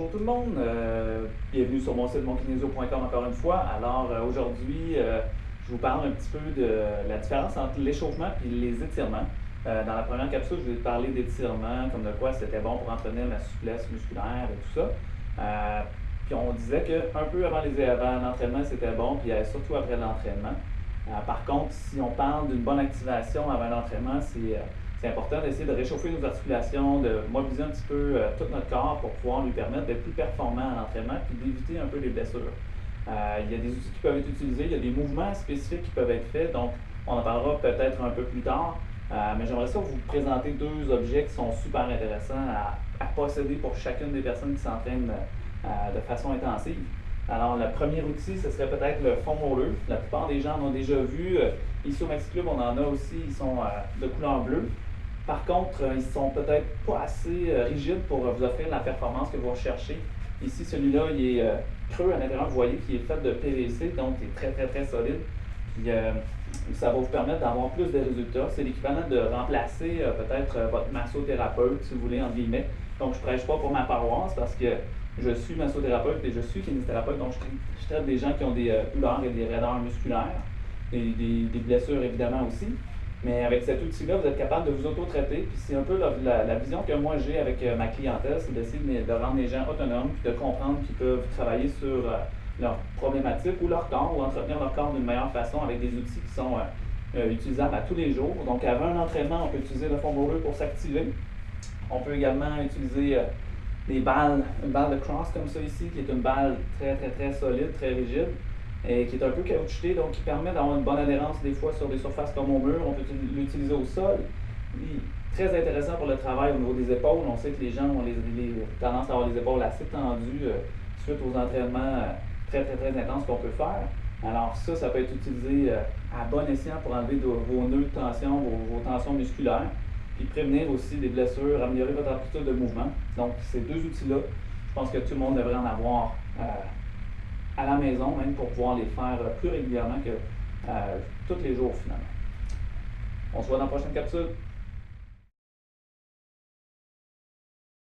Bonjour tout le monde, bienvenue sur mon site monkinesio.com encore une fois. Alors aujourd'hui, je vous parle un petit peu de la différence entre l'échauffement et les étirements. Dans la première capsule, je vais parler d'étirements, comme de quoi c'était bon pour entretenir la souplesse musculaire et tout ça. Puis on disait qu'un peu avant l'entraînement, c'était bon, puis surtout après l'entraînement. Par contre, si on parle d'une bonne activation avant l'entraînement, c'est important d'essayer de réchauffer nos articulations, de mobiliser un petit peu tout notre corps pour pouvoir lui permettre d'être plus performant à l'entraînement puis d'éviter un peu les blessures. Il y a des outils qui peuvent être utilisés, il y a des mouvements spécifiques qui peuvent être faits, donc on en parlera peut-être un peu plus tard. Mais j'aimerais ça vous présenter deux objets qui sont super intéressants à posséder pour chacune des personnes qui s'entraînent de façon intensive. Alors, le premier outil, ce serait peut-être le foam roller. La plupart des gens en ont déjà vu. Ici au Maxi Club, on en a aussi, ils sont de couleur bleue. Par contre, ils sont peut-être pas assez rigides pour vous offrir la performance que vous recherchez. Ici, celui-là, il est creux à l'intérieur, vous voyez qu'il est fait de PVC, donc il est très très très solide. Puis, ça va vous permettre d'avoir plus de résultats. C'est l'équivalent de remplacer peut-être votre massothérapeute, si vous voulez, entre guillemets. Donc, je ne prêche pas pour ma paroisse parce que je suis massothérapeute et je suis kinésithérapeute, donc je traite des gens qui ont des douleurs et des raideurs musculaires, et des blessures évidemment aussi. Mais avec cet outil-là, vous êtes capable de vous auto-traiter. Puis c'est un peu la vision que moi j'ai avec ma clientèle, c'est d'essayer de rendre les gens autonomes, puis de comprendre qu'ils peuvent travailler sur leurs problématiques ou leur corps, ou entretenir leur corps d'une meilleure façon avec des outils qui sont utilisables à tous les jours. Donc avant un entraînement, on peut utiliser le foam roller pour s'activer. On peut également utiliser une balle de cross comme ça ici, qui est une balle très très très solide, très rigide, et qui est un peu caoutchoutée, donc qui permet d'avoir une bonne adhérence des fois sur des surfaces comme au mur. On peut l'utiliser au sol. Très intéressant pour le travail au niveau des épaules. On sait que les gens ont tendance à avoir les épaules assez tendues suite aux entraînements très très très intenses qu'on peut faire. Alors ça peut être utilisé à bon escient pour enlever vos nœuds de tension, vos tensions musculaires, puis prévenir aussi des blessures, améliorer votre amplitude de mouvement. Donc ces deux outils-là, je pense que tout le monde devrait en avoir à la maison, même pour pouvoir les faire plus régulièrement que tous les jours finalement. On se voit dans la prochaine capsule.